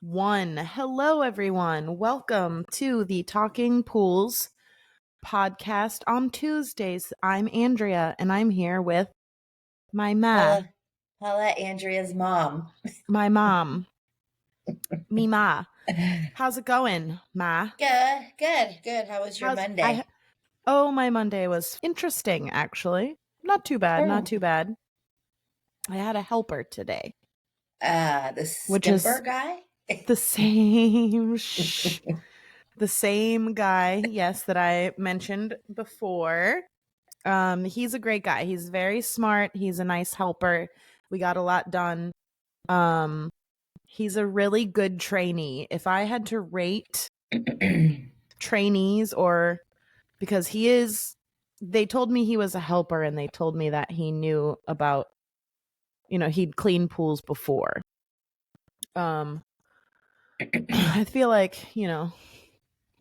One. Hello, everyone. Welcome to the Talking Pools podcast on Tuesdays. I'm Andrea, and I'm here with my Paulette, Andrea's mom. my mom, me ma. How's it going, ma? Good. How was your How's I? Monday? Oh, my Monday was interesting, actually. Not too bad. Not Oh, too bad. I had a helper today, the which is skimper guy. the same. The same guy, yes, that I mentioned before. He's a great guy. He's very smart. He's a nice helper. We got a lot done. Um, he's a really good trainee. If I had to rate trainees, or because they told me he was a helper, and they told me that he knew about, he'd cleaned pools before. I feel like, a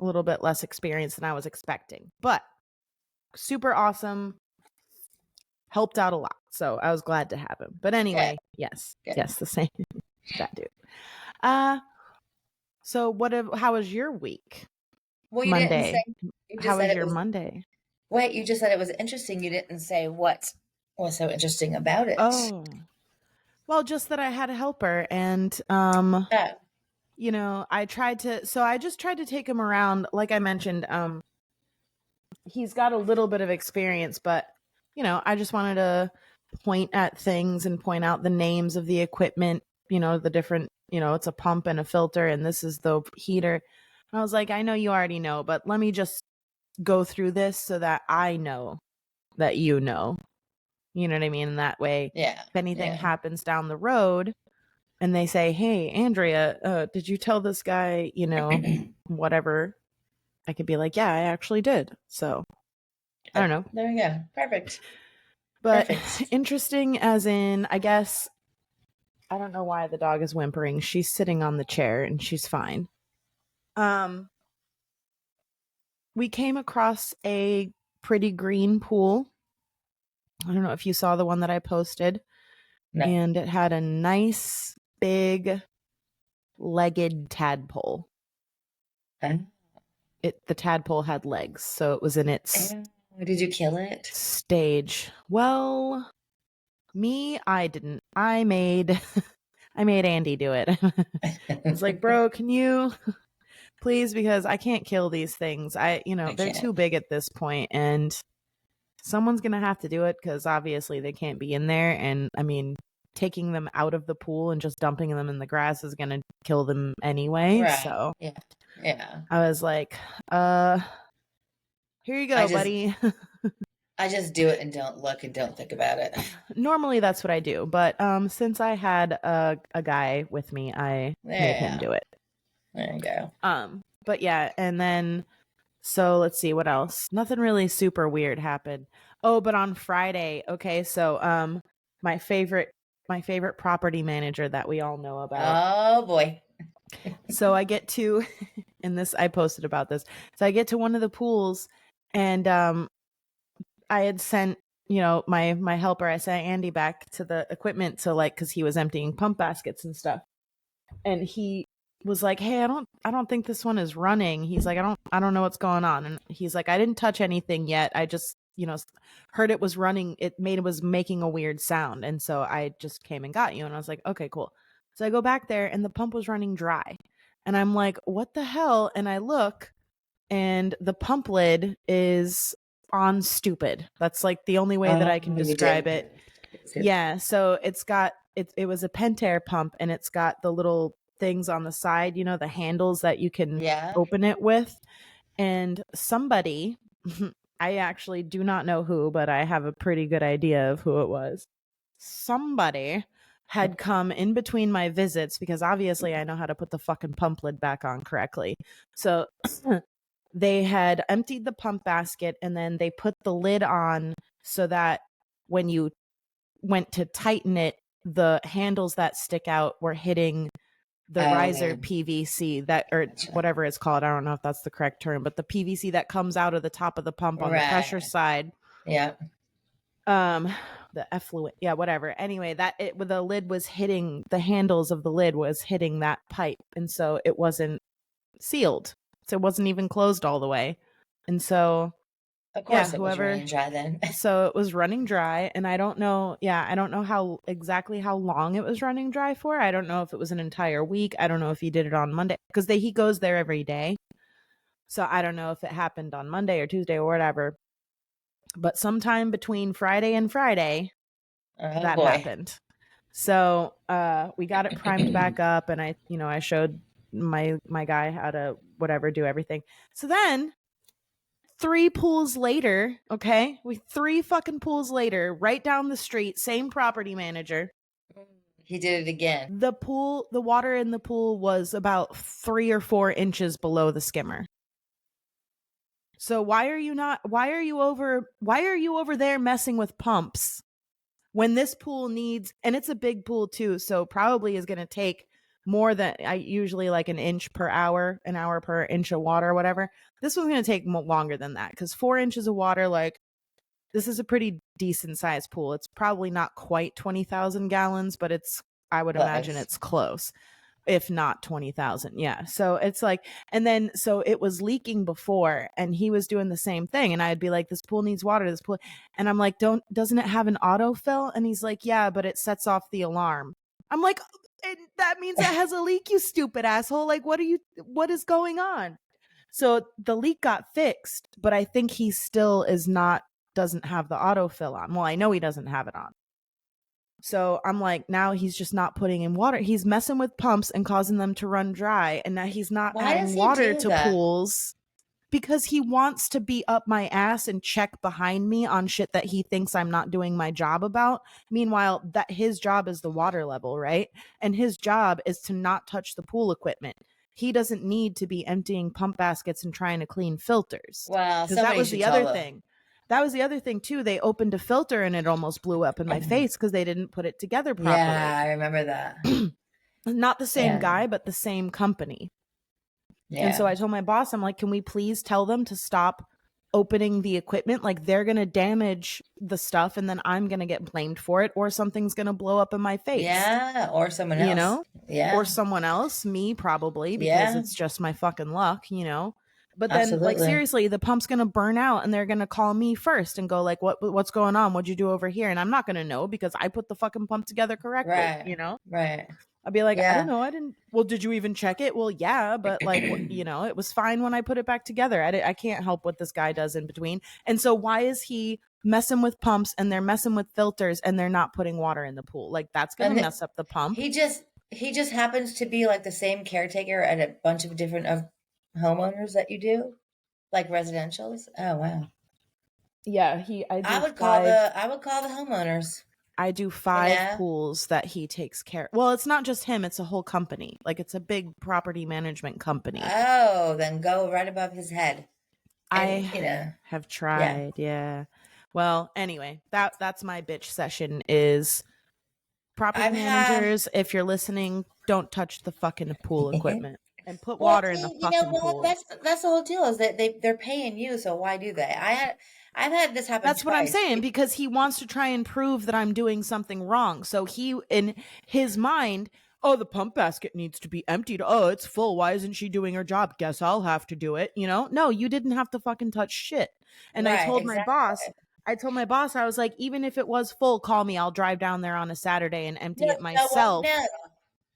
little bit less experience than I was expecting, but super awesome. Helped out a lot. So I was glad to have him. But anyway, yes, the same. That dude. So how was your week? Well, you didn't Monday. say. You just How said was it your was. Monday? Wait, you just said it was interesting. You didn't say what was so interesting about it. Oh. Well, just that I had a helper, and Oh, I just tried to take him around. Like I mentioned, he's got a little bit of experience, but I just wanted to point at things and point out the names of the equipment, the different, it's a pump and a filter, and this is the heater. And I was like, I know you already know, but let me just go through this so that I know that you know. You know what I mean? And that way, yeah, if anything yeah. happens down the road and they say, hey, Andrea, did you tell this guy, whatever, I could be like, yeah, I actually did. So I don't know. There you go. Perfect. But Perfect. interesting as in, I guess, I don't know why the dog is whimpering. She's sitting on the chair and she's fine. We came across a pretty green pool. I don't know if you saw the one that I posted. No. And it had a nice big legged tadpole. Huh? The tadpole had legs, so it was in its Did you kill it? stage. Well, I didn't. I made Andy do it. I was like, bro, can you please, because I can't kill these things. They're too can't. big at this point, and someone's gonna have to do it because obviously they can't be in there. And I mean, taking them out of the pool and just dumping them in the grass is gonna kill them anyway. Right. So Yeah. Yeah. I was like, here you I go, just buddy. I just do it and don't look and don't think about it. Normally that's what I do, but since I had a guy with me, I made him Yeah. do it. There you go. But yeah, and then so let's see what else. Nothing really super weird happened. Oh, but on Friday, okay, so my favorite property manager that we all know about. Oh boy. So I get to and this I posted about this. So I get to one of the pools, and I had sent, my helper, I sent Andy back to the equipment to, like, cuz he was emptying pump baskets and stuff. And he was like, "Hey, I don't think this one is running." He's like, I don't know what's going on." And he's like, "I didn't touch anything yet. I just, heard it was running. It was making a weird sound. And so I just came and got you." And I was like, "Okay, cool." So I go back there and the pump was running dry. And I'm like, "What the hell?" And I look, and the pump lid is on stupid. That's like the only way that I can You describe did. it. Yeah, so it was a Pentair pump, and it's got the little things on the side, the handles that you can Yeah. open it with. And somebody, I actually do not know who, but I have a pretty good idea of who it was. Somebody had come in between my visits, because obviously I know how to put the fucking pump lid back on correctly. So they had emptied the pump basket, and then they put the lid on so that when you went to tighten it, the handles that stick out were hitting the riser Okay. PVC or Gotcha. whatever it's called. I don't know if that's the correct term, but the PVC that comes out of the top of the pump on the pressure Right. side. Yeah. The the effluent. Yeah, whatever. Anyway, the lid was hitting the handles of the lid was hitting that pipe, and so it wasn't sealed. So it wasn't even closed all the way. And so Of yeah, course it was running dry then. so it was running dry, and I don't know how exactly how long it was running dry for. I don't know if it was an entire week. I don't know if he did it on Monday, because he goes there every day. So I don't know if it happened on Monday or Tuesday or whatever. But sometime between Friday and Friday, Oh that boy. happened. So we got it primed back up, and I showed my guy how to whatever do everything. So then 3 pools later, okay, 3 fucking pools later, right down the street, same property manager. He did it again. The water in the pool was about 3 or 4 inches below the skimmer. So why are you over there messing with pumps when this pool needs, and it's a big pool too, so probably is going to take more than I usually like an inch per hour, an hour per inch of water, or whatever. This one's going to take longer than that, because 4 inches of water, like, this is a pretty decent sized pool. It's probably not quite 20,000 gallons, but I would imagine it's close, if not 20,000. Yeah. So it's like, and then, so it was leaking before, and he was doing the same thing. And I'd be like, this pool needs water, this pool. And I'm like, doesn't it have an autofill? And he's like, yeah, but it sets off the alarm. I'm like, that means it has a leak, you stupid asshole. Like, what is going on? So the leak got fixed, but I think he still doesn't have the autofill on. Well, I know he doesn't have it on. So I'm like, now he's just not putting in water. He's messing with pumps and causing them to run dry. And now he's not adding water to pools, because he wants to be up my ass and check behind me on shit that he thinks I'm not doing my job about. Meanwhile, that his job is the water level, right? And his job is to not touch the pool equipment. He doesn't need to be emptying pump baskets and trying to clean filters. Wow. Because that was the other thing. That was the other thing too. They opened a filter and it almost blew up in my face because they didn't put it together properly. Yeah, I remember that. Not the same guy, but the same company. Yeah. And so I told my boss, I'm like, can we please tell them to stop opening the equipment? Like, they're going to damage the stuff, and then I'm going to get blamed for it, or something's going to blow up in my face. Yeah, or someone else. You know? Yeah. Or someone else, me probably, because it's just my fucking luck, you know? But then, like, seriously, the pump's going to burn out, and they're going to call me first and go, like, what's going on? What'd you do over here? And I'm not going to know, because I put the fucking pump together correctly, you know? Right. I'd be like, I don't know. Well, did you even check it? Well, yeah, but like, you know, it was fine when I put it back together. I can't help what this guy does in between. And so why is he messing with pumps, and they're messing with filters, and they're not putting water in the pool? Like, that's going to mess up the pump. He just happens to be like the same caretaker at a bunch of different homeowners that you do, like residentials. Oh, wow. Yeah. I would call the homeowners. I do 5 pools that he takes care. Well, it's not just him. It's a whole company. Like, it's a big property management company. Oh, then go right above his head. And, I have tried. Yeah. Well, anyway, that's my bitch session is property managers. If you're listening, don't touch the fucking pool equipment and put water in the fucking pool. That's the whole deal, is that they're paying you. So why do they? I've had this happen. That's twice. What I'm saying, because he wants to try and prove that I'm doing something wrong. So he, in his mind, oh, the pump basket needs to be emptied. Oh, it's full. Why isn't she doing her job? Guess I'll have to do it. You know? No, you didn't have to fucking touch shit. And I told my boss, I was like, even if it was full, call me. I'll drive down there on a Saturday and empty it myself. No.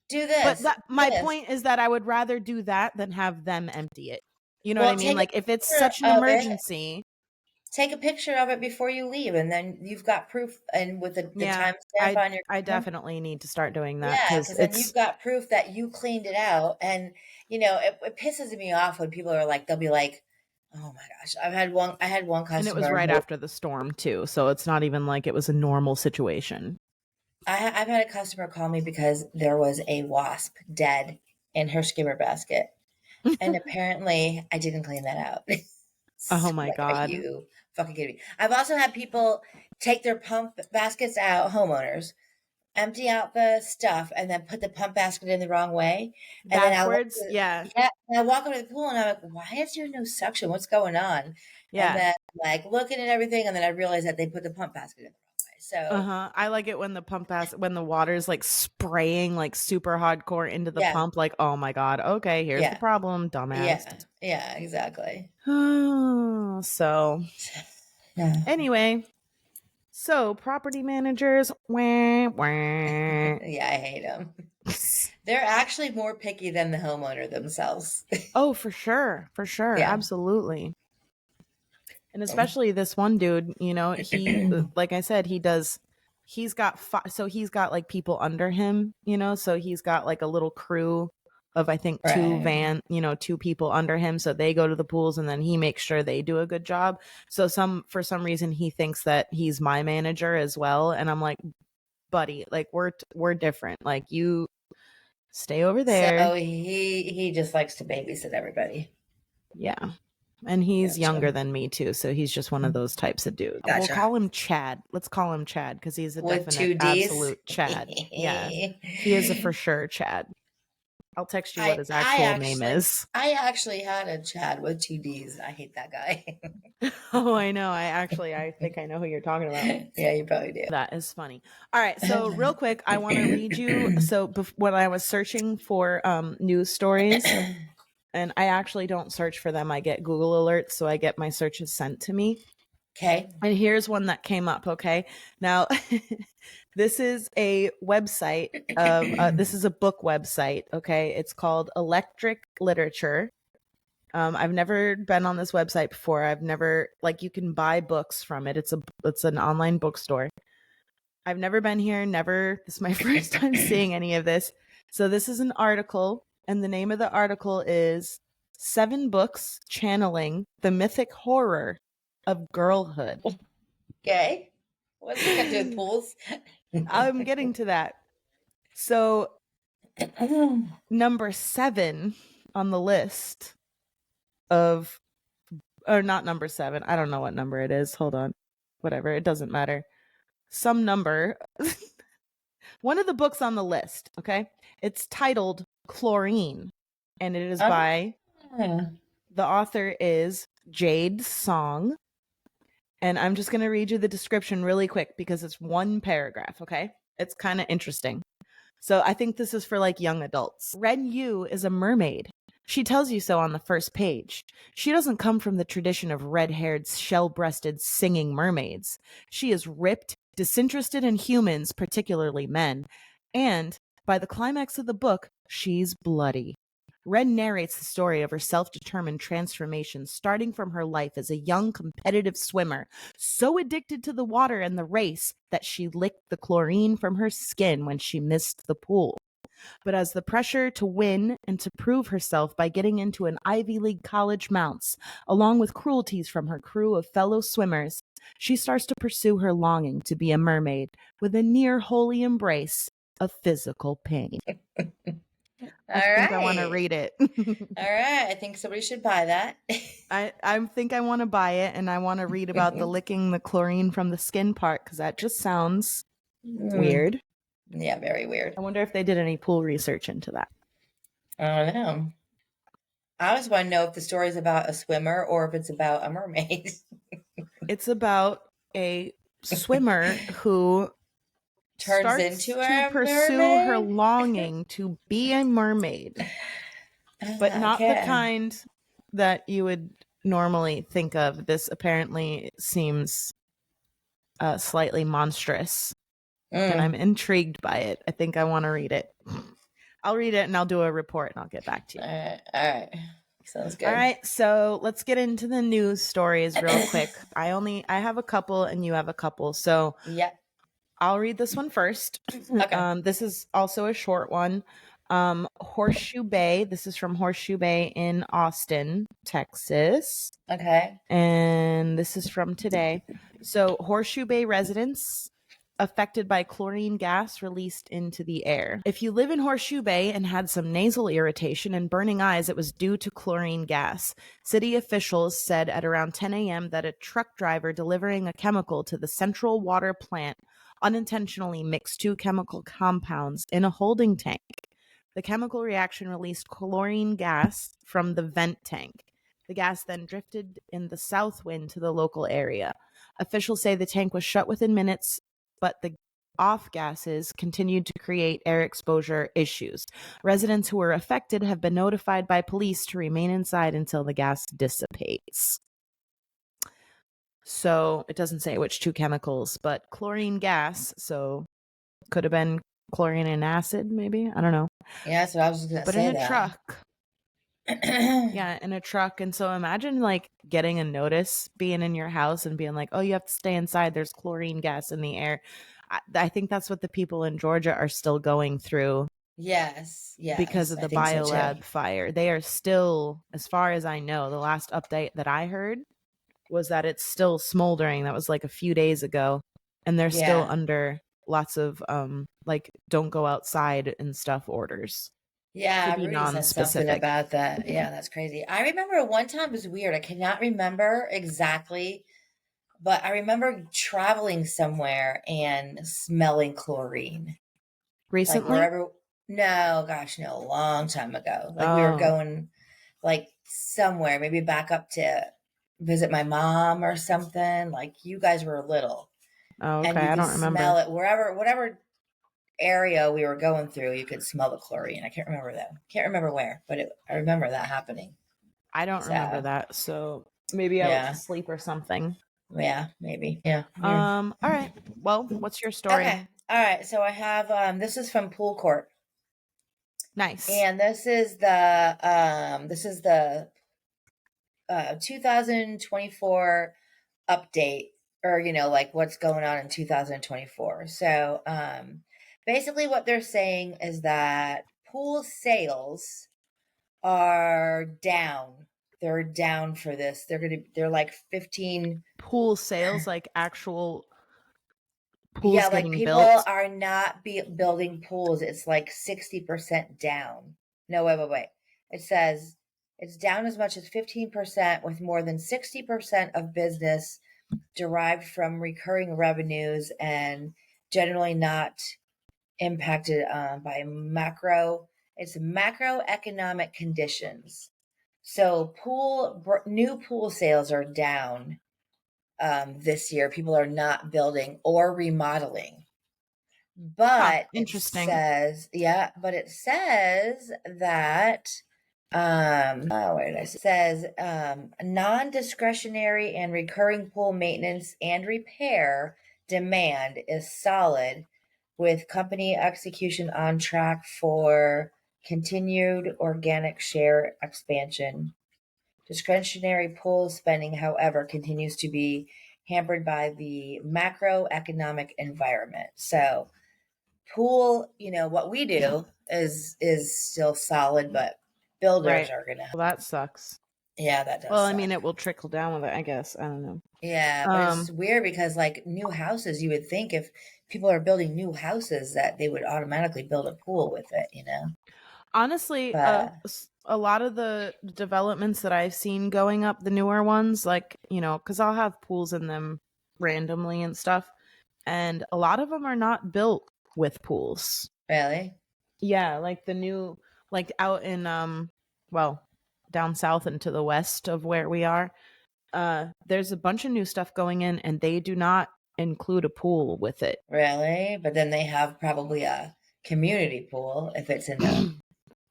Do this. But my point is that I would rather do that than have them empty it. You know what I mean? Like, if it's such an emergency, take a picture of it before you leave, and then you've got proof, and with the timestamp on your. I definitely need to start doing that, because then you've got proof that you cleaned it out. And you know, it pisses me off when people are like, they'll be like, "Oh my gosh, I had one customer," and it was right after the storm too, so it's not even like it was a normal situation. I've had a customer call me because there was a wasp dead in her skimmer basket, and apparently I didn't clean that out. Oh my God. Are you fucking kidding me? I've also had people take their pump baskets out, homeowners, empty out the stuff, and then put the pump basket in the wrong way. And backwards, then I walk over to the pool, and I'm like, why is there no suction? What's going on? Yeah. And then, like, looking at everything, and then I realized that they put the pump basket in the wrong way. So I like it when the when the water's like spraying like super hardcore into the yeah, pump. Like, oh my god, okay, here's the yeah, problem, dumbass. yeah, exactly. So Yeah. anyway, so property managers, wah, wah. Yeah, I hate them. They're actually more picky than the homeowner themselves. Oh, for sure, Yeah. absolutely. And especially this one dude, you know, he, like I said, he's got so he's got like people under him, you know, so he's got like a little crew of, I think, Right. two people under him. So they go to the pools and then he makes sure they do a good job. So for some reason he thinks that he's my manager as well. And I'm like, buddy, like we're different. Like you stay over there. So he just likes to babysit everybody. Yeah. And he's Gotcha. younger than me too, so he's just one of those types of dudes. We'll Gotcha. call him Chad. Let's call him Chad because he's a With definite, 2 D's. absolute Chad. Yeah, he is a for sure Chad. I'll text you what his actual name is. I actually had a Chad with 2 D's. I hate that guy. Oh, I know. I think I know who you're talking about. Yeah, you probably do. That is funny. All right, so real quick, I want to read you. So when I was searching for news stories, and I actually don't search for them. I get Google alerts, so I get my searches sent to me. Okay. And here's one that came up. Okay. Now, this is a website of, this is a book website. Okay. It's called Electric Literature. I've never been on this website before. I've never, like, you can buy books from it. It's an online bookstore. I've never been here. This is my first time seeing any of this. So this is an article, and the name of the article is 7 Books Channeling the Mythic Horror of Girlhood. Okay. What's it got to do with pools? I'm getting to that. So number 7 on the list of, or not number 7. I don't know what number it is. Hold on. Whatever. It doesn't matter. Some number. One of the books on the list. Okay. It's titled Chlorine, and it is by, the author is Jade Song. And I'm just going to read you the description really quick because it's one paragraph. Okay. It's kind of interesting. So I think this is for like young adults. Ren Yu is a mermaid. She tells you so on the first page. She doesn't come from the tradition of red-haired, shell-breasted singing mermaids. She is ripped, disinterested in humans, particularly men. And by the climax of the book, she's bloody. Ren narrates the story of her self-determined transformation, starting from her life as a young competitive swimmer, so addicted to the water and the race that she licked the chlorine from her skin when she missed the pool. But as the pressure to win and to prove herself by getting into an Ivy League college mounts, along with cruelties from her crew of fellow swimmers, she starts to pursue her longing to be a mermaid with a near holy embrace of physical pain. I want to read it. All right. I think somebody should buy that. I think I want to buy it, and I want to read about the licking the chlorine from the skin part because that just sounds weird. Yeah, very weird. I wonder if they did any pool research into that. I don't know. I just want to know if the story is about a swimmer or if it's about a mermaid. It's about a swimmer who turns into to pursue mermaid? her longing to be a mermaid, but not the kind that you would normally think of. This apparently seems slightly monstrous, and I'm intrigued by it. I think I want to read it. I'll read it and I'll do a report and I'll get back to you. All right. Sounds good. All right, so let's get into the news stories real quick. I have a couple and you have a couple. So yeah, I'll read this one first. Okay. This is also a short one. Horseshoe Bay. This is from Horseshoe Bay in Austin, Texas. Okay. And this is from today. So Horseshoe Bay residents affected by chlorine gas released into the air. If you live in Horseshoe Bay and had some nasal irritation and burning eyes, it was due to chlorine gas. City officials said at around 10 a.m. that a truck driver delivering a chemical to the central water plant unintentionally mixed 2 chemical compounds in a holding tank. The chemical reaction released chlorine gas from the vent tank. The gas then drifted in the south wind to the local area. Officials say the tank was shut within minutes but the off gases continued to create air exposure issues. Residents who were affected have been notified by police to remain inside until the gas dissipates. So it doesn't say which two chemicals, but chlorine gas. So could have been chlorine and acid, maybe. I don't know. Yeah, that's what I was just gonna But say. in a truck. Yeah, in a truck. And so imagine like getting a notice, being in your house and being like, oh, you have to stay inside. There's chlorine gas in the air. I think that's what the people in Georgia are still going through. Yes, Because of I the think so too. Biolab fire. They are still, as far as I know, the last update that I heard was that it's still smoldering. That was like a few days ago. And they're still under lots of like don't go outside and stuff orders. Yeah, To be Rudy said something non-specific. about that. Yeah, that's crazy. I remember one time it was weird. I cannot remember exactly, but I remember traveling somewhere and smelling chlorine. Like Recently? wherever, no, gosh, no, a long time ago. Like we were Oh. going like somewhere, maybe back up to visit my mom or something. Like you guys were little Oh, and okay. you I could don't remember. smell it wherever, whatever area we were going through, you could smell the chlorine. I can't remember though. Can't remember where, but I remember that happening. I don't remember So that. So maybe I went to yeah, sleep or something. yeah, maybe. Yeah. All right. Well, what's your story? Okay. All right. So I have this is from Pool Court. Nice. And this is the 2024 update, or like what's going on in 2024. So basically what they're saying is that pool sales are down. They're down for this. They're like 15. Pool sales, like actual Yeah, pools like getting people built. are not building pools. It's like 60% down. No, wait. It says it's down as much as 15%, with more than 60% of business derived from recurring revenues and generally not impacted by it's macroeconomic conditions. So new pool sales are down this year. People are not building or remodeling. But it Interesting. says, but it says that where did I say? It says non-discretionary and recurring pool maintenance and repair demand is solid, with company execution on track for continued organic share expansion. Discretionary pool spending, however, continues to be hampered by the macroeconomic environment. So pool, what we do is still solid, but builders Right. are gonna. Well, that sucks. Yeah, that does Well, I suck. mean, it will trickle down with it, I guess. I don't know. Yeah, but it's weird because like new houses, you would think if people are building new houses that they would automatically build a pool with it. Honestly, But a lot of the developments that I've seen going up, the newer ones, like, because I'll have pools in them randomly and stuff, and a lot of them are not built with pools. really? Yeah, like the new, like out in, well, down south and to the west of where we are, there's a bunch of new stuff going in, and they do not include a pool with it. Really? But then they have probably a community pool if it's in a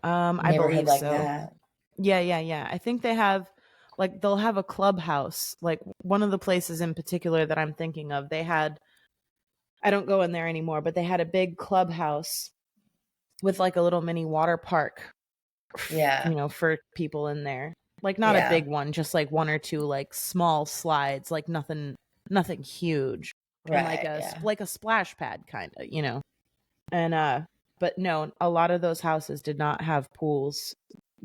I neighborhood believe like so. that. Yeah. I think they have, like, they'll have a clubhouse. Like, one of the places in particular that I'm thinking of, they had, I don't go in there anymore, but they had a big clubhouse with like a little mini water park, Yeah. for people in there. Like, not a Yeah. big one, just like one or two like small slides, like nothing huge. And Right. Yeah. like a splash pad kind of. And but no, a lot of those houses did not have pools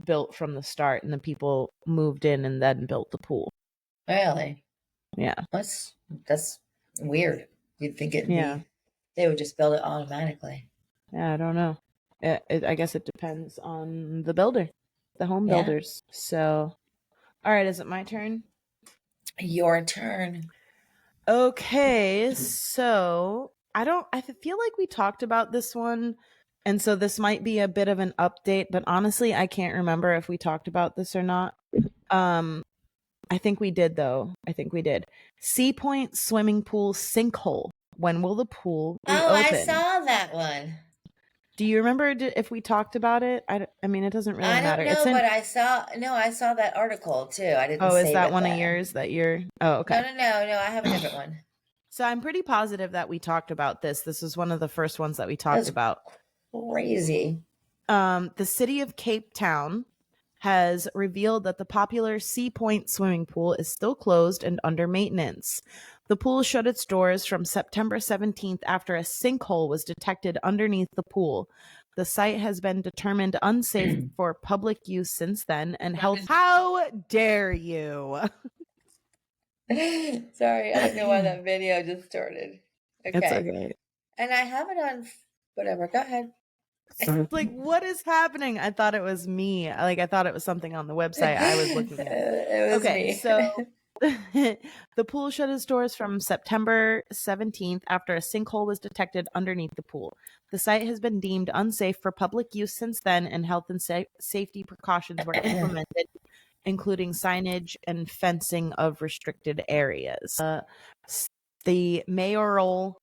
built from the start, and the people moved in and then built the pool. Really? Yeah. That's weird. You'd think Yeah. they would just build it automatically. Yeah, I don't know. I guess it depends on the builder, the home Yeah. builders. So, all right, is it my turn? Your turn. Okay, so I feel like we talked about this one, and so this might be a bit of an update, but honestly, I can't remember if we talked about this or not. I think we did, though. I think we did. Sea Point swimming pool sinkhole When will the pool Oh, I reopen? saw that one. Do you remember if we talked about it? I mean, it doesn't really I don't matter. know, but I saw that article too. I didn't Oh, is save that it one of though. yours that you're, oh, No, okay. no, no, no. I have a different one. So I'm pretty positive that we talked about this. This was one of the first ones that we talked That's about. crazy. The city of Cape Town has revealed that the popular Sea Point swimming pool is still closed and under maintenance. The pool shut its doors from September 17th after a sinkhole was detected underneath the pool. The site has been determined unsafe for public use since then, and health. How dare you? Sorry, I don't know why that video just started. It's Okay. okay. And I have it on whatever. Go ahead. Like, what is happening? I thought it was me. Like, I thought it was something on the website I was looking at. It was Okay, me. so the pool shut its doors from September 17th after a sinkhole was detected underneath the pool. The site has been deemed unsafe for public use since then, and health and safety precautions were implemented, including signage and fencing of restricted areas. The mayoral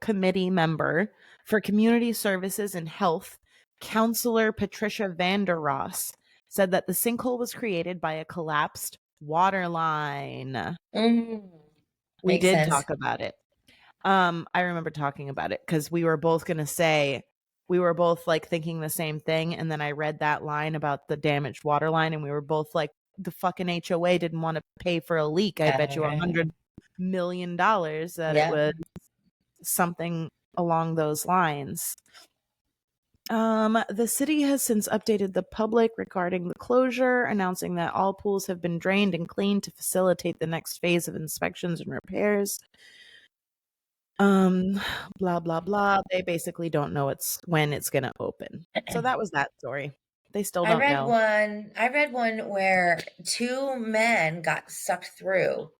committee member for community services and health, Councillor Patricia Vanderross, said that the sinkhole was created by a collapsed water line. We Makes did sense. talk about it. I remember talking about it because we were both going to say, we were both like thinking the same thing. And then I read that line about the damaged water line, and we were both like, the fucking HOA didn't want to pay for a leak. I bet you $100 million that it was something along those lines. The city has since updated the public regarding the closure, announcing that all pools have been drained and cleaned to facilitate the next phase of inspections and repairs. Blah blah blah. They basically don't know when it's gonna open. So that was that story. They still don't know. I read one where two men got sucked through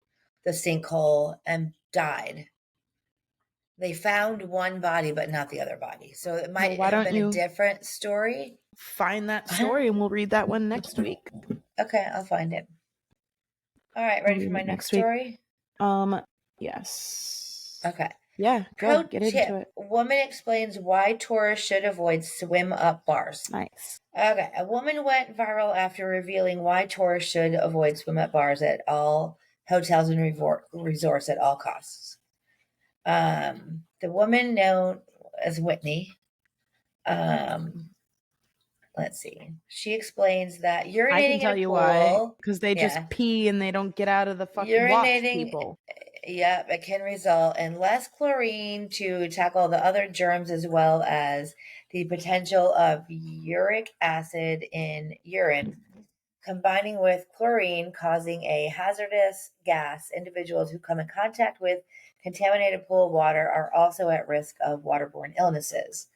the sinkhole and died. They found one body, but not the other body. So it might why have don't been a you different story. find that story and we'll read that one next week. Okay, I'll find it. All right, ready for my next story? Yes. Okay. Yeah, Pro go. Get tip. into it. Woman explains why tourists should avoid swim-up bars. Nice. Okay. A woman went viral after revealing why tourists should avoid swim-up bars at all hotels and resorts at all costs. The woman known as Whitney, let's see. She explains that urinating I can tell in a you pool, why. Because they just pee and they don't get out of the fucking watch people. Yep, it can result in less chlorine to tackle the other germs, as well as the potential of uric acid in urine combining with chlorine, causing a hazardous gas. Individuals who come in contact with contaminated pool water are also at risk of waterborne illnesses.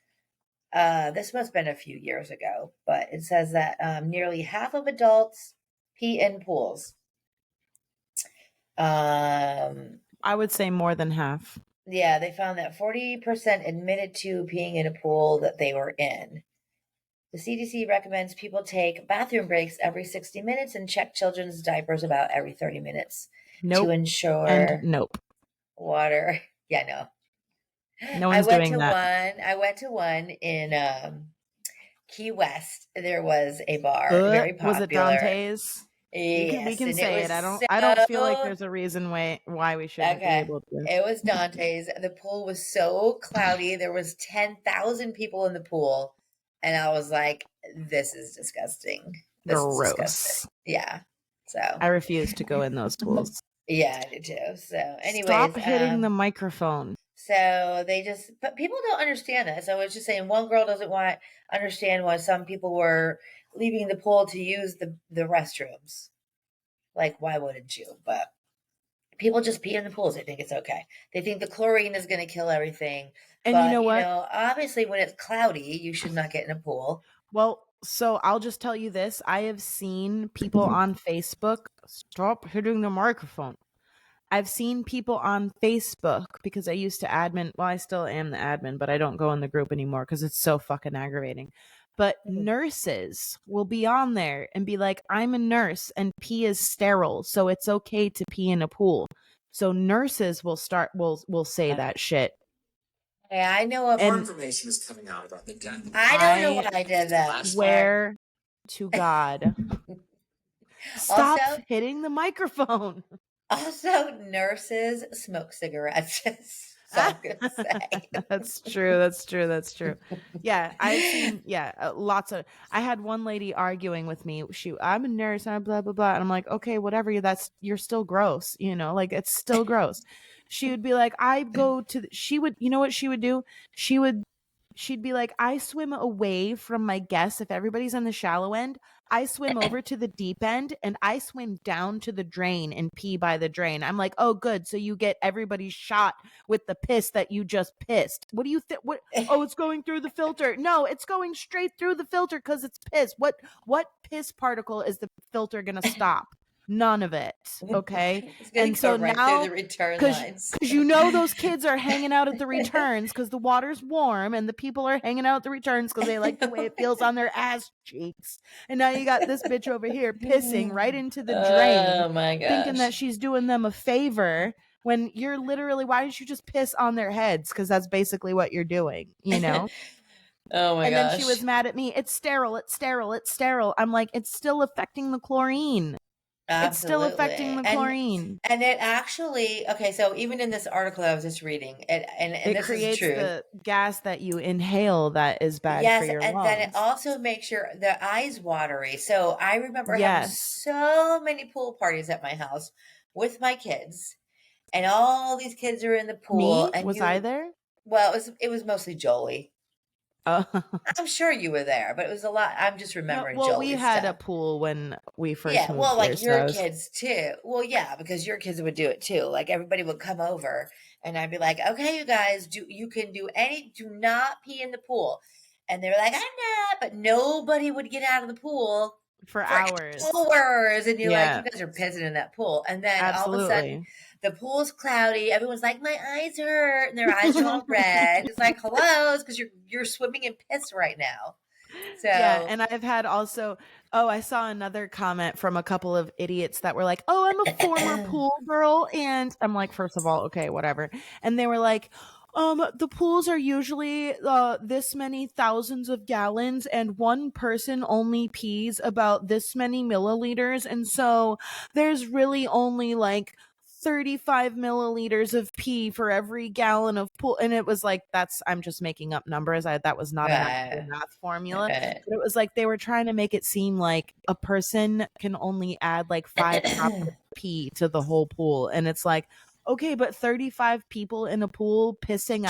This must have been a few years ago, but it says that nearly half of adults pee in pools. I would say more than half. Yeah, they found that 40% admitted to peeing in a pool that they were in. The CDC recommends people take bathroom breaks every 60 minutes and check children's diapers about every 30 minutes to ensure and nope. Water. Yeah, no. No one's doing that. I went to one in Key West. There was a bar, very popular. Was it Dante's? Yes, we can say it. I don't feel like there's a reason why we shouldn't be able to. It was Dante's. The pool was so cloudy. There was 10,000 people in the pool, and I was like, "This is disgusting. This is disgusting." Yeah. So I refuse to go in those pools. Yeah, I do too. So, anyways, stop hitting the microphone. So but people don't understand that. So I was just saying, one girl doesn't understand why some people were leaving the pool to use the restrooms. Like, why wouldn't you? But people just pee in the pools. They think it's okay. They think the chlorine is going to kill everything. And but, you know what? Obviously, when it's cloudy, you should not get in a pool. Well, so I'll just tell you this. I have seen people on Facebook, stop hitting the microphone. I've seen people on Facebook, because I used to admin. Well, I still am the admin, but I don't go in the group anymore because it's so fucking aggravating. But nurses will be on there and be like, I'm a nurse and pee is sterile, so it's okay to pee in a pool. So nurses will say that shit. Yeah, I know More of. information is coming out about the death. I don't know why I did that. Swear to God. Stop Also, hitting the microphone. Also, nurses smoke cigarettes. So I'm gonna say. That's true. Yeah, I've seen lots of. I had one lady arguing with me. I'm a nurse, and blah blah blah, and I'm like, okay, whatever. You're still gross. Like it's still gross. She would be like, I go to. She would. You know what she would do? She'd be like, I swim away from my guests. If everybody's on the shallow end, I swim over to the deep end and I swim down to the drain and pee by the drain. I'm like, oh, good. So you get everybody's shot with the piss that you just pissed. What do you think? What? Oh, it's going through the filter. No, it's going straight through the filter because it's piss. What piss particle is the filter going to stop? None of it. Okay. It's gonna And go so right now, through the return lines. because those kids are hanging out at the returns because the water's warm and the people are hanging out at the returns because they like the way it feels on their ass cheeks. And now you got this bitch over here pissing right into the drain, Oh my gosh. thinking that she's doing them a favor when you're literally, why don't you just piss on their heads? Because that's basically what you're doing, Oh my and gosh. then she was mad at me. It's sterile. I'm like, it's still affecting the chlorine. Absolutely. It's still affecting the chlorine. And it actually, okay, so even in this article I was just reading, and it this creates is true. The gas that you inhale that is bad for your lungs. And then it also makes the eyes watery. So I remember having so many pool parties at my house with my kids, and all these kids are in the pool. Me? And was I there? Well, it was mostly Jolie. Oh. I'm sure you were there, but it was a lot. I'm just remembering. Well, Jolie's we had stuff. a pool when we first moved well, like here, your kids too. Well, yeah, because your kids would do it too. Like everybody would come over, and I'd be like, "Okay, you guys, do not pee in the pool," and they were like, "I'm not," but nobody would get out of the pool for hours, and you're like, "You guys are pissing in that pool," and then all of a sudden, the pool's cloudy. Everyone's like, "My eyes hurt," and their eyes are all red. It's like, hello, it's because you're swimming in piss right now. So yeah, and I've had also. Oh, I saw another comment from a couple of idiots that were like, "Oh, I'm a former pool girl," and I'm like, first of all, okay, whatever. And they were like, the pools are usually this many thousands of gallons, and one person only pees about this many milliliters, and so there's really only like 35 milliliters of pee for every gallon of pool. And it was like, I'm just making up numbers. That was not an actual math formula. But it was like they were trying to make it seem like a person can only add like 5 drops of pee to the whole pool. And it's like, okay, but 35 people in a pool pissing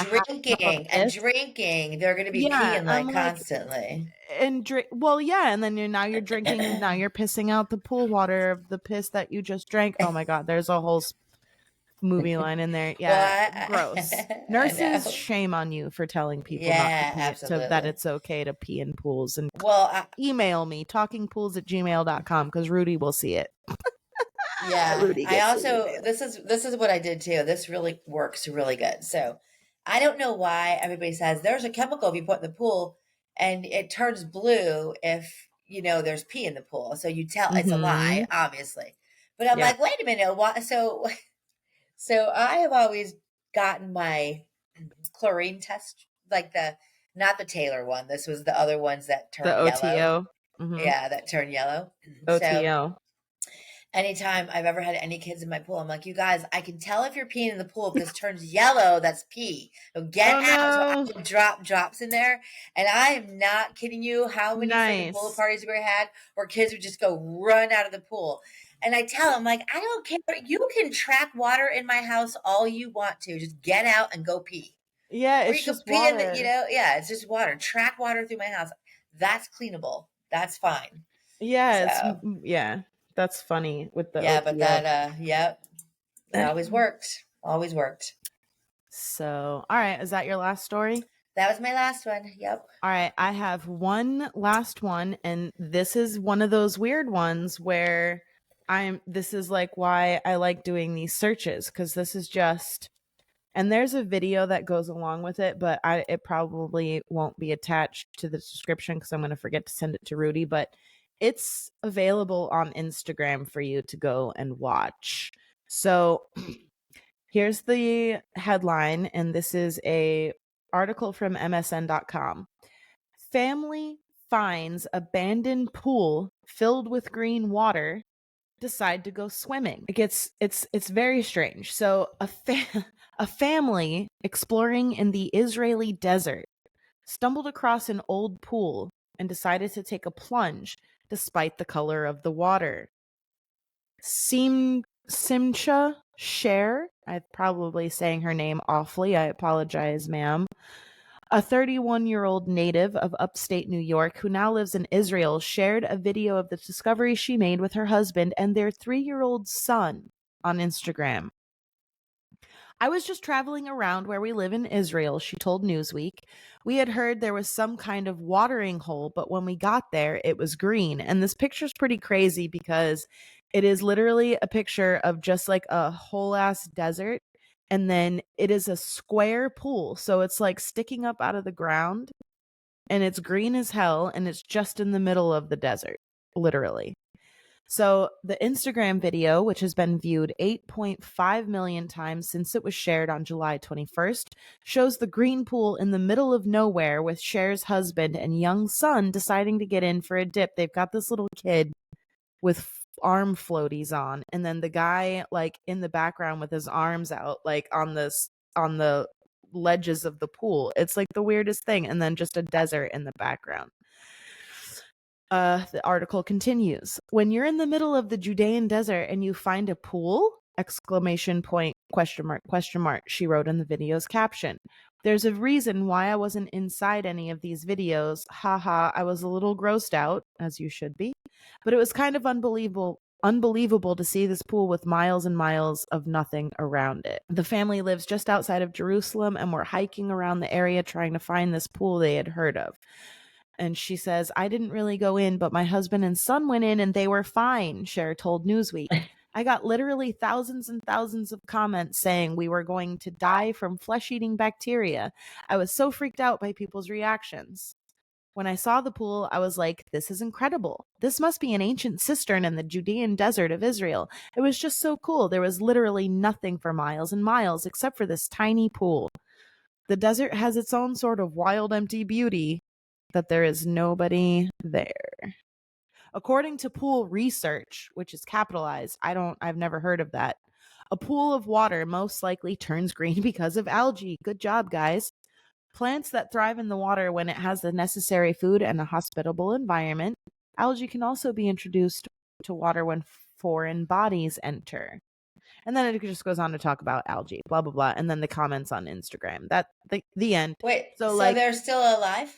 drinking. They're going to be peeing like constantly. And drink. Well, yeah, and then you're drinking. Now you're pissing out the pool water of the piss that you just drank. Oh my God, there's a whole movie line in there. Yeah, gross. Nurses, shame on you for telling people not to pee, that it's okay to pee in pools. And email me talkingpools@gmail.com because Rudy will see it. Yeah, I also this is what I did too. This really works really good. So I don't know why everybody says there's a chemical if you put in the pool and it turns blue if there's pee in the pool. So you tell it's a lie, obviously. But I'm like, wait a minute, why? So I have always gotten my chlorine test, like not the Taylor one. This was the other ones that turn yellow. OTO. Mm-hmm. Yeah, that turn yellow. OTO. So, anytime I've ever had any kids in my pool, I'm like, you guys, I can tell if you're peeing in the pool. If this turns yellow, that's pee. So get out. No. So I would drop drops in there. And I am not kidding you how many freaking pool parties we had where kids would just go run out of the pool. And I tell them, like, I don't care. You can track water in my house all you want to. Just get out and go pee. Yeah, it's just water. It's just water. Track water through my house. That's cleanable. That's fine. Yeah, that's funny with the OTO. But that it always worked. Always worked. So, all right, is that your last story? That was my last one. Yep. All right, I have one last one, and this is one of those weird ones where this is like why I like doing these searches, because this is just, and there's a video that goes along with it, but it probably won't be attached to the description because I'm going to forget to send it to Rudy, but it's available on Instagram for you to go and watch. So Here's the headline, and this is a article from MSN.com. Family finds abandoned pool filled with green water, decide to go swimming. It's very strange. So a family exploring in the Israeli desert stumbled across an old pool and decided to take a plunge despite the color of the water. Simcha Sher, I'm probably saying her name awfully. I apologize, ma'am. A 31-year-old native of upstate New York who now lives in Israel shared a video of the discovery she made with her husband and their 3-year-old son on Instagram. I was just traveling around where we live in Israel, she told Newsweek. We had heard there was some kind of watering hole, but when we got there, it was green. And this picture's pretty crazy because it is literally a picture of just like a whole ass desert. And then it is a square pool. So it's like sticking up out of the ground and it's green as hell and it's just in the middle of the desert, literally. So the Instagram video, which has been viewed 8.5 million times since it was shared on July 21st, shows the green pool in the middle of nowhere with Cher's husband and young son deciding to get in for a dip. They've got this little kid with arm floaties on, and then the guy like in the background with his arms out like on the ledges of the pool. It's like the weirdest thing, and then just a desert in the background. The article continues. When you're in the middle of the Judean desert and you find a pool, exclamation point, question mark, she wrote in the video's caption. There's a reason why I wasn't inside any of these videos. Haha, I was a little grossed out, as you should be. But it was kind of unbelievable to see this pool with miles and miles of nothing around it. The family lives just outside of Jerusalem and were hiking around the area trying to find this pool they had heard of. And she says, I didn't really go in, but my husband and son went in and they were fine, Cher told Newsweek. I got literally thousands and thousands of comments saying we were going to die from flesh-eating bacteria. I was so freaked out by people's reactions. When I saw the pool, I was like, this is incredible. This must be an ancient cistern in the Judean desert of Israel. It was just so cool. There was literally nothing for miles and miles except for this tiny pool. The desert has its own sort of wild, empty beauty, that there is nobody there. According to Pool Research, which is capitalized, I've never heard of that. A pool of water most likely turns green because of algae. Good job, guys. Plants that thrive in the water when it has the necessary food and a hospitable environment. Algae can also be introduced to water when foreign bodies enter. And then it just goes on to talk about algae, blah, blah, blah. And then the comments on Instagram. That the end. Wait, so like they're still alive?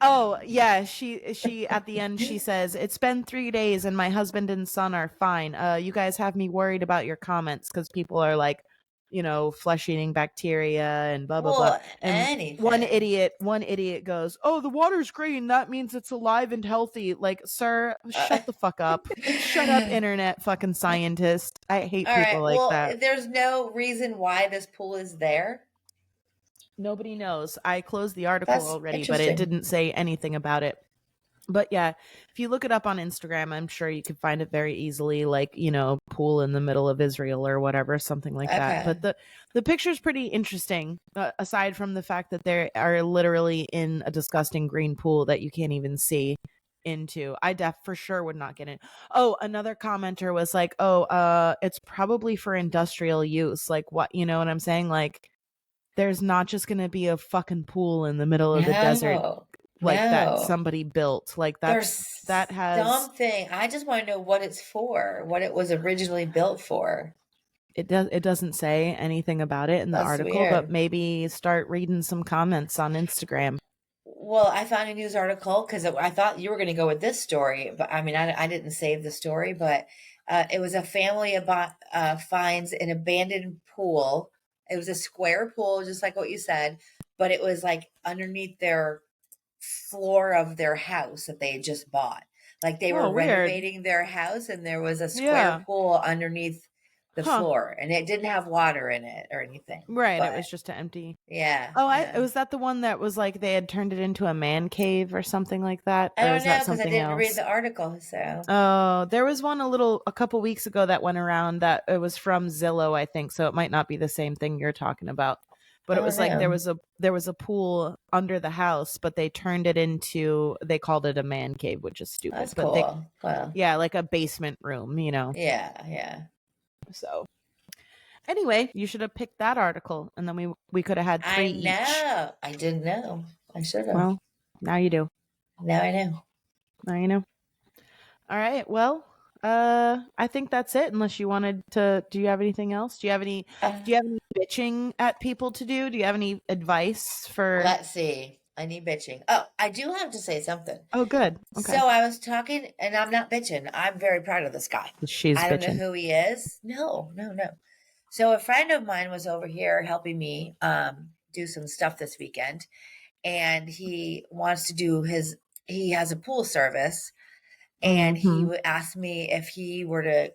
Oh, yeah, she at the end she says, "It's been 3 days and my husband and son are fine. You guys have me worried about your comments cuz people are like, flesh-eating bacteria and blah blah blah." Well, And one idiot goes, "Oh, the water's green. That means it's alive and healthy." Like, sir, shut the fuck up. Shut up, internet fucking scientist. I hate All people right. like Well, that. there's no reason why this pool is there. Nobody knows. I closed the article That's already, but it interesting. didn't say anything about it. But yeah, if you look it up on Instagram, I'm sure you could find it very easily, like, pool in the middle of Israel or whatever, something like that. Okay. But the picture's pretty interesting, aside from the fact that they are literally in a disgusting green pool that you can't even see into. I for sure would not get in. Oh, another commenter was like, "Oh, it's probably for industrial use." Like, what, you know what I'm saying? Like, there's not just going to be a fucking pool in the middle of the desert like that No. somebody built. Like, There's that has something. I just want to know what it's for, what it was originally built for. it doesn't say anything about it in the That's article, but weird. maybe start reading some comments on Instagram. Well, I found a news article because I thought you were going to go with this story, but I mean, I didn't save the story, but it was a family about finds an abandoned pool. It was a square pool, just like what you said, but it was like underneath their floor of their house that they had just bought. Like they were Oh, weird. renovating their house, and there was a square Yeah. pool underneath the Huh. floor, and it didn't have water in it or anything. Right. But It was just empty. yeah. Oh, yeah. was that the one that was like they had turned it into a man cave or something like that? I Or don't was know that because I something didn't read else? the article. So Oh, there was one a couple weeks ago that went around that it was from Zillow, I think. So it might not be the same thing you're talking about. But I it was don't like know. there was a pool under the house, but they turned it into they called it a man cave, which is stupid. That's But they cool. Well, yeah, like a basement room, yeah. So anyway, you should have picked that article and then we could have had I 3 each. know. I didn't know. I should have. Well, now you do. Now I know. Now you know. All right. Well, I think that's it. Unless you wanted to, do you have anything else? Do you have any bitching at people to do? Do you have any advice for? Let's see. I need bitching. Oh, I do have to say something. Oh, good. Okay. So I was talking, and I'm not bitching. I'm very proud of this guy. She's I don't bitching. know who he is. No. So a friend of mine was over here helping me do some stuff this weekend, and he wants to do he has a pool service, and he asked me if he were to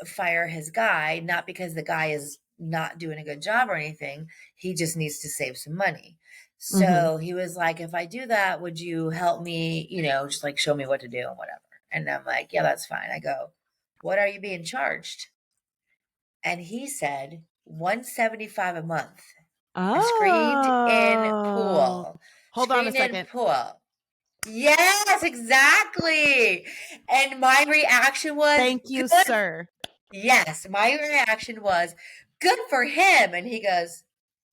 fire his guy, not because the guy is not doing a good job or anything. He just needs to save some money. So he was like, if I do that, would you help me, just like show me what to do and whatever? And I'm like, yeah, that's fine. I go, what are you being charged? And he said, $175 a month. Oh. A screened-in pool. Hold on a second. Screened-in pool. Yes, exactly. And my reaction was, thank you, good. sir. Yes, my reaction was, good for him. And he goes,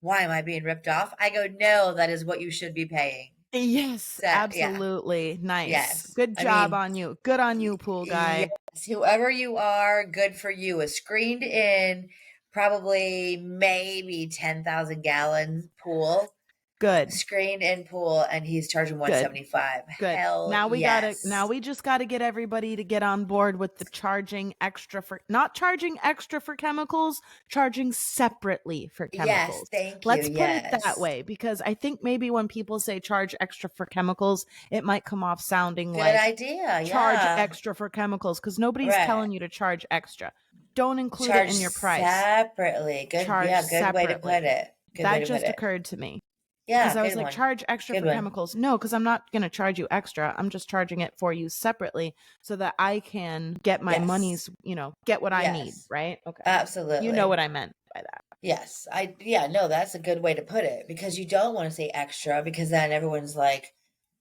why am I being ripped off? I go, no, that is what you should be paying. Yes, So, absolutely. yeah. Nice. Yes. Good job on you. Good on you, pool guy. Yes, whoever you are, good for you. A screened in, probably maybe 10,000 gallon pool. Good. Screened in pool, and he's charging $175. Good. Hell Now yes. we just gotta get everybody to get on board with the not charging extra for chemicals, charging separately for chemicals. Yes, thank you. Let's put it that way, because I think maybe when people say charge extra for chemicals, it might come off sounding Good like idea. charge Yeah. extra for chemicals, because nobody's telling you to charge extra. Don't include it in your price. Separately. Good. Charge yeah, good separately. way to put it. Good that way to just put it. occurred to me. Yeah, because I was good like, one. charge extra Good for one. chemicals. No, because I'm not going to charge you extra. I'm just charging it for you separately so that I can get my monies, get what I need, right? Okay. Absolutely. You know what I meant by that. Yes. No, that's a good way to put it, because you don't want to say extra, because then everyone's like,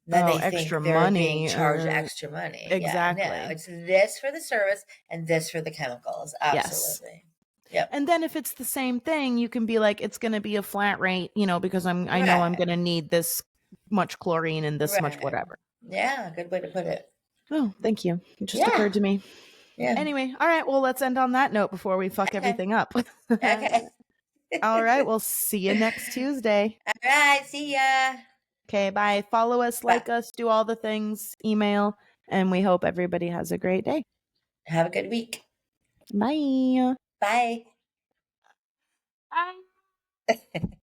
then they think extra they're money being charged extra money. Exactly. Yeah, no, it's this for the service and this for the chemicals. Absolutely. Yep. And then if it's the same thing, you can be like, it's going to be a flat rate, because I know I'm going to need this much chlorine and this much whatever. Yeah, good way to put it. Oh, thank you. It just occurred to me. Yeah. Anyway, all right. Well, let's end on that note before we fuck everything up. Okay. All right. We'll see you next Tuesday. All right. See ya. Okay. Bye. Follow us, like us, do all the things, email, and we hope everybody has a great day. Have a good week. Bye. Bye. Bye.